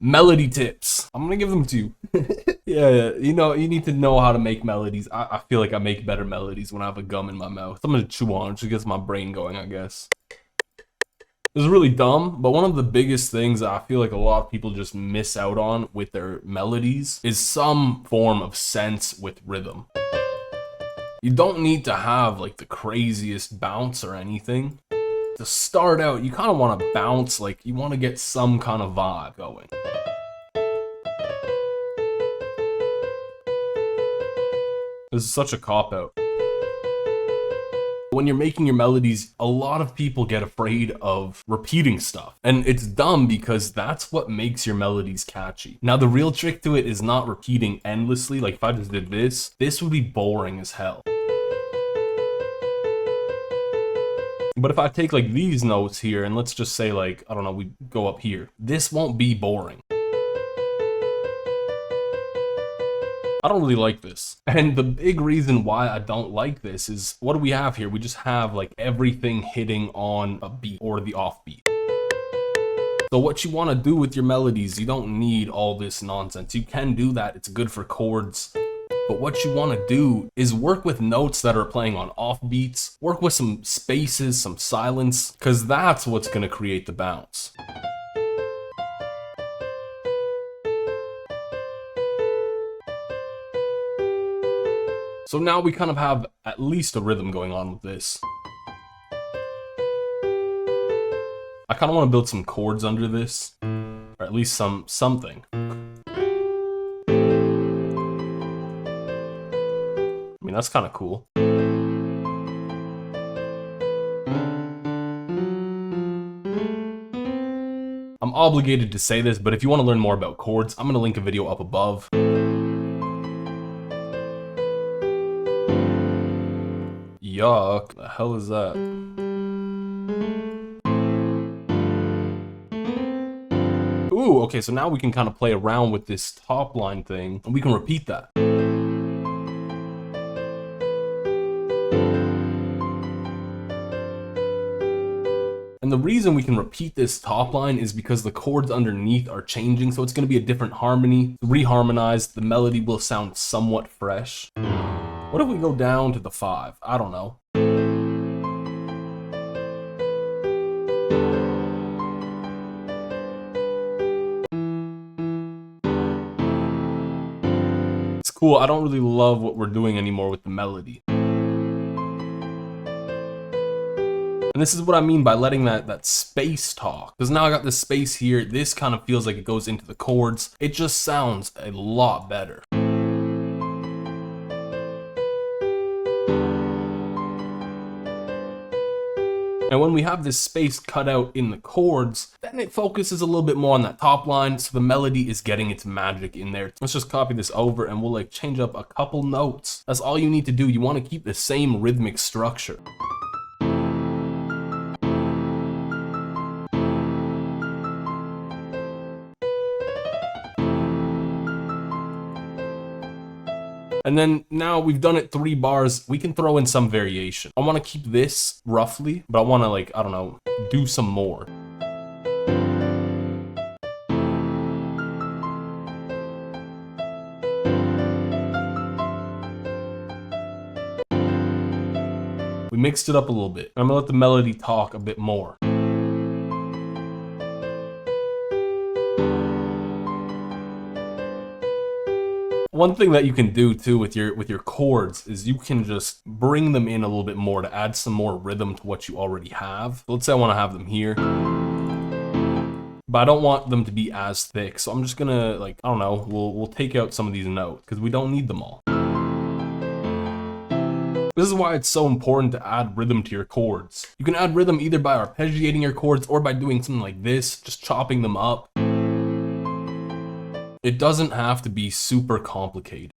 Melody tips. I'm gonna give them to you. Yeah, you know, you need to know how to make melodies. I feel like I make better melodies when I have a gum in my mouth. I'm gonna chew on it, just gets my brain going, I guess. This is really dumb, but one of the biggest things I feel like a lot of people just miss out on with their melodies is some form of sense with rhythm. You don't need to have like the craziest bounce or anything. To start out, you kind of want to bounce, like you want to get some kind of vibe going. This is such a cop-out. When you're making your melodies, a lot of people get afraid of repeating stuff. And it's dumb because that's what makes your melodies catchy. Now, the real trick to it is not repeating endlessly. Like if I just did this would be boring as hell. But if I take like these notes here and let's just say like, I don't know, we go up here, this won't be boring. I don't really like this. And the big reason why I don't like this is, what do we have here? We just have like everything hitting on a beat or the offbeat. So what you want to do with your melodies, you don't need all this nonsense. You can do that, it's good for chords. But what you want to do is work with notes that are playing on offbeats, work with some spaces, some silence, because that's what's going to create the bounce. So now we kind of have at least a rhythm going on with this. I kind of want to build some chords under this, or at least something. I mean, that's kind of cool. I'm obligated to say this, but if you want to learn more about chords, I'm going to link a video up above. Yuck, the hell is that? Ooh, okay, so now we can kind of play around with this top line thing, and we can repeat that. And the reason we can repeat this top line is because the chords underneath are changing, so it's going to be a different harmony. Reharmonized, the melody will sound somewhat fresh. What if we go down to the 5? I don't know. It's cool. I don't really love what we're doing anymore with the melody. And this is what I mean by letting that space talk. Because now I got this space here. This kind of feels like it goes into the chords. It just sounds a lot better. And when we have this space cut out in the chords, then it focuses a little bit more on that top line, so the melody is getting its magic in there. Let's just copy this over and we'll like change up a couple notes. That's all you need to do. You want to keep the same rhythmic structure. And then now we've done it 3 bars, we can throw in some variation. I want to keep this roughly, but I want to like, I don't know, do some more. We mixed it up a little bit. I'm gonna let the melody talk a bit more. One thing that you can do too with your chords is you can just bring them in a little bit more to add some more rhythm to what you already have. So let's say I want to have them here, but I don't want them to be as thick. So I'm just gonna, like, I don't know, we'll take out some of these notes because we don't need them all. This is why it's so important to add rhythm to your chords. You can add rhythm either by arpeggiating your chords or by doing something like this, just chopping them up. It doesn't have to be super complicated.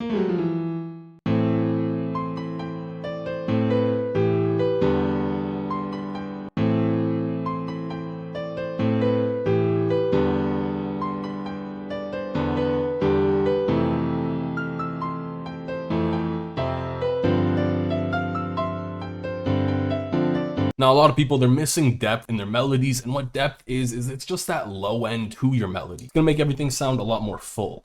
Now, a lot of people, they're missing depth in their melodies, and what depth is it's just that low end to your melody. It's gonna make everything sound a lot more full.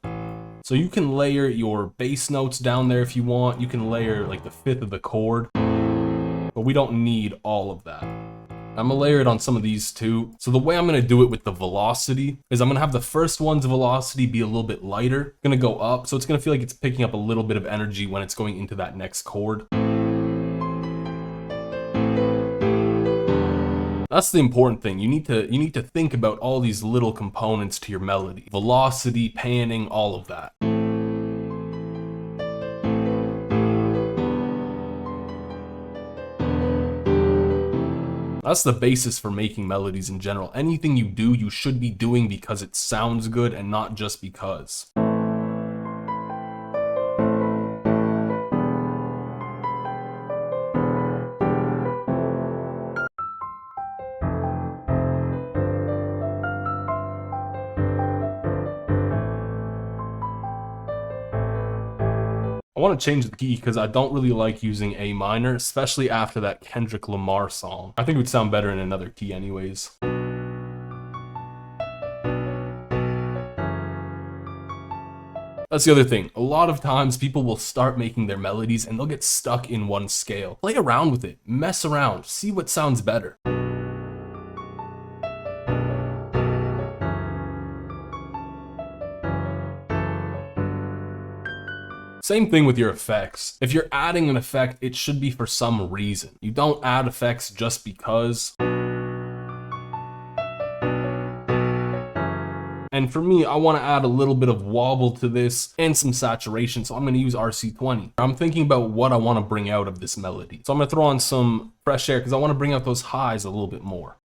So you can layer your bass notes down there if you want. You can layer like the fifth of the chord, but we don't need all of that. I'm gonna layer it on some of these too. So the way I'm gonna do it with the velocity is I'm gonna have the first one's velocity be a little bit lighter, gonna go up, so it's gonna feel like it's picking up a little bit of energy when it's going into that next chord. That's the important thing. You need to think about all these little components to your melody. Velocity, panning, all of that. That's the basis for making melodies in general. Anything you do, you should be doing because it sounds good and not just because. I want to change the key because I don't really like using A minor, especially after that Kendrick Lamar song. I think it would sound better in another key anyways. That's the other thing. A lot of times people will start making their melodies and they'll get stuck in one scale. Play around with it, mess around, see what sounds better. Same thing with your effects. If you're adding an effect, it should be for some reason. You don't add effects just because. And for me, I want to add a little bit of wobble to this and some saturation, so I'm going to use RC20. I'm thinking about what I want to bring out of this melody. So I'm going to throw on some fresh air because I want to bring out those highs a little bit more.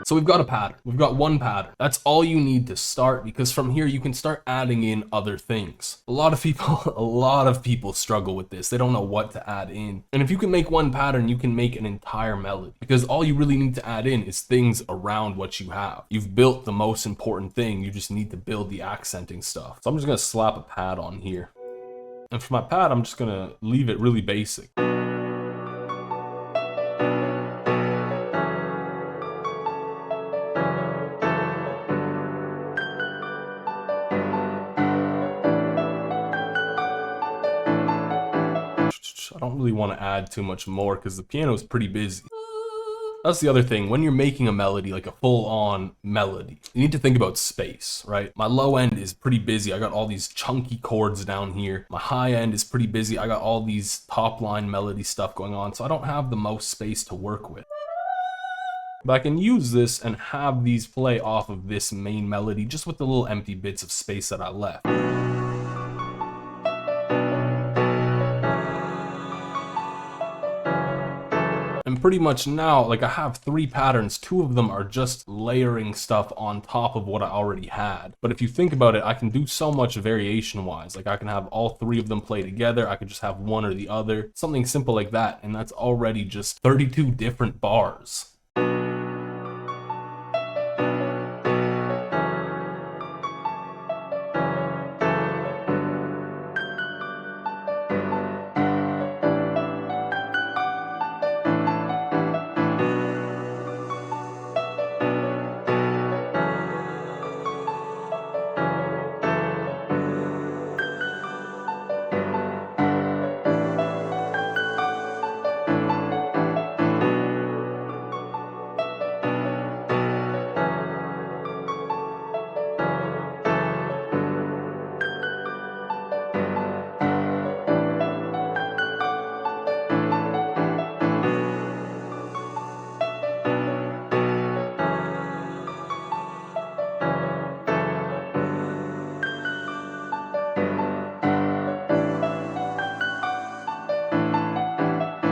So we've got a pattern. We've got one pattern. That's all you need to start, because from here you can start adding in other things. A lot of people struggle with this. They don't know what to add in. And if you can make one pattern, you can make an entire melody, because all you really need to add in is things around what you have. You've built the most important thing. You just need to build the accenting stuff. So I'm just gonna slap a pad on here. And for my pad, I'm just gonna leave it really basic. I don't really want to add too much more because the piano is pretty busy. That's the other thing. When you're making a melody, like a full-on melody, you need to think about space, right? My low end is pretty busy. I got all these chunky chords down here. My high end is pretty busy. I got all these top line melody stuff going on, so I don't have the most space to work with. But I can use this and have these play off of this main melody just with the little empty bits of space that I left. And pretty much now, like, I have 3 patterns. 2 of them are just layering stuff on top of what I already had. But if you think about it, I can do so much variation wise. Like, I can have all 3 of them play together. I could just have one or the other, something simple like that. And that's already just 32 different bars.